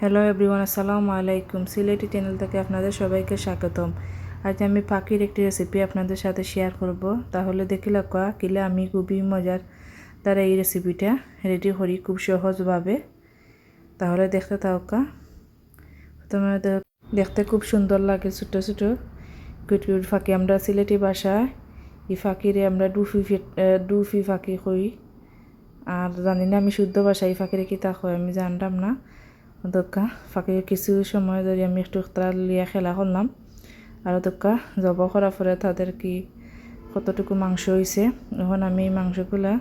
Hello everyone, আসসালামু আলাইকুম। Sylheti channel থেকে আপনাদের সবাইকে স্বাগতম। আজ আমি ফাঁকির একটি রেসিপি আপনাদের সাথে শেয়ার করব। তাহলে দেখি লক্ষ্য কিলে আমি খুবই মজার দ্বারা এই রেসিপিটা রেডি করি খুব সহজভাবে। তাহলে দেখতে থাকা প্রথমে দেখতে খুব সুন্দর লাগে, ছোটো ছোটো কুট কুট ফাঁকি। আমরা সিলেটি ভাষায় এই ফাঁকিরে আমরা ডুফি ফাঁকি কই। আর জানি না আমি শুদ্ধ ভাষায় এই ফাঁকিরে কি তা হয় আমি জানতাম না। দোকা ফাঁকে কিছু সময় ধরে আমি একটু তারা লিয়া খেলা করলাম। আর দোকা জব করার পরে তাদের কি কতটুকু মাংস হয়েছে, এখন আমি মাংসগুলা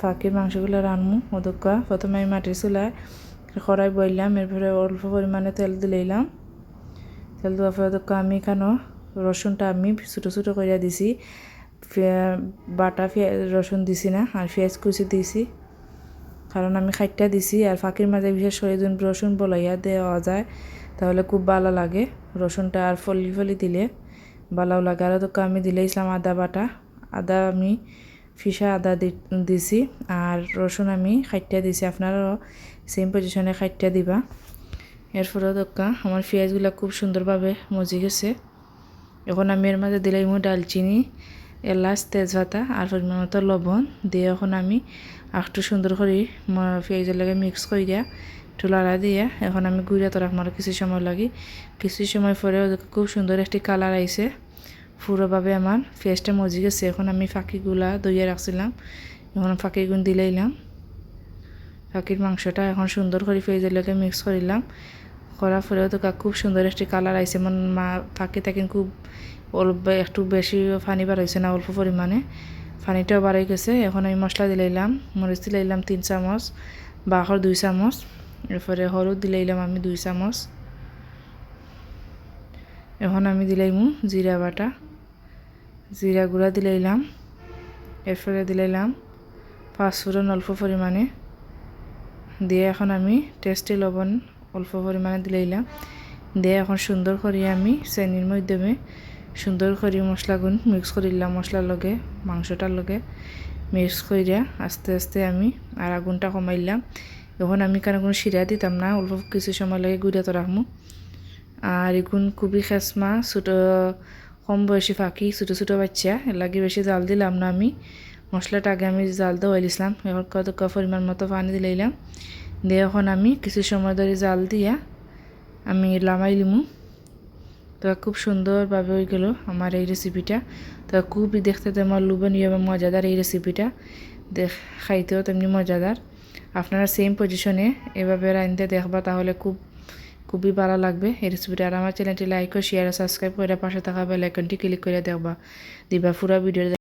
ফাঁকির মাংসগুলো রানমু। ওদোকা প্রথমে আমি মাটির চুলায় কড়াই বইলাম, এরপরে অল্প পরিমাণে তেল দিলাম। তেল দেওয়ার পরে দোকা আমি কেন রসুনটা আমি ছোটো ছোটো করে দিছি, বাটা রসুন দিছি না, আর পেঁয়াজ কুচি দিছি কারণ আমি খাইটটা দিছি। আর ফাঁকির মাঝে বিশেষ করে যদি রসুন বলাইয়া দেওয়া যায় তাহলে খুব ভালো লাগে। রসুনটা আর ফলি ফলি দিলে ভালো লাগে। আর তো আমি দিলাম আদা বাটা, আদা আমি ফিসা আদা দিছি, আর রসুন আমি খাইটটা দিছি। আপনারাও সেম পজিশনে খাইটটা দিবা। এরপরে দোকা আমার পেঁয়াজগুলো খুব সুন্দরভাবে মজি গেছে। এখন আমি এর মাঝে দিলাম ডালচিনি, এলাচ, তেজপাতা আর পরিমাণ মতো লবণ দিয়ে এখন আমি একটু সুন্দর করে পেঁয়াজের লাগে মিক্স করে দিয়া একটু লাড়া দিয়ে এখন আমি গুঁড়া তো রাখবো কিছু সময় লাগে। কিছু সময় পরে খুব সুন্দর একটি কালার আইছে, পুরোভাবে আমার পেঁয়াজটা মজি গেছে। এখন আমি ফাঁকিগুলা দইয়া রাখছিলাম, এখন ফাঁকিগুলো দিলাম। ফাঁকির মাংসটা এখন সুন্দর করে পেঁয়াজের লাগে মিক্স করিলাম। করার পরেও তো খুব সুন্দর একটি কালার আইছে। ফাঁকি থাকি খুব অল্প একটু বেশি পানি বার হয়েছে না, অল্প পরিমাণে পানিটাও বাড়াই গেছে। এখন আমি মশলা দিলাম, মরিচ দিলাম 3 চামচ, বাখর 2 চামচ, এরপরে হলুদ দিলাম আমি 2 চামচ। এখন আমি দিলাম জিরা বাটা, জিরা গুঁড়া দিলাম। এরপরে দিলাম পাঁচফোড়ন অল্প পরিমাণে দিয়ে এখন আমি টেস্টি লবণ অল্প পরিমাণে দিলাম দিয়ে এখন সুন্দর করে আমি চেনির মাধ্যমে সুন্দর করে মশলাগুলো মিক্স করিলাম। মশলার লগে মাংসটার লগে মিক্স করিয়া আস্তে আস্তে আমি আর আগুনটা কমাইলাম। এখন আমি কেন কোনো শিরা দিতাম না, অল্প কিছু সময় লাগে গুঁড়া তো রাখবো। আর এগুন খুবই খেসমা ছোটো কম বয়সী ফাঁকি, ছোটো ছোটো বাচ্চা, এর লাগে বেশি জাল দিলাম না। আমি মশলাটা আগে আমি জাল দেওয়া দিলাম, এখন কত পরিমাণ মতো পানি দিলাম দিয়ে এখন আমি কিছু সময় ধরে জাল দিয়া আমি লামাই লিমু। তো খুব সুন্দরভাবে হয়ে গেল আমার এই রেসিপিটা। তো খুবই দেখতে তেমন লোভনীয় এবং মজাদার এই রেসিপিটা, খাইতেও তেমনি মজাদার। আপনারা সেম পজিশনে এভাবে রাঁধতে দেখবা তাহলে খুবই ভালো লাগবে এই রেসিপিটা। আর আমার চ্যানেলটি লাইক ও শেয়ার ও সাবস্ক্রাইব করে পাশে থাকা বেল আইকনটি ক্লিক করে দিবা পুরো ভিডিও।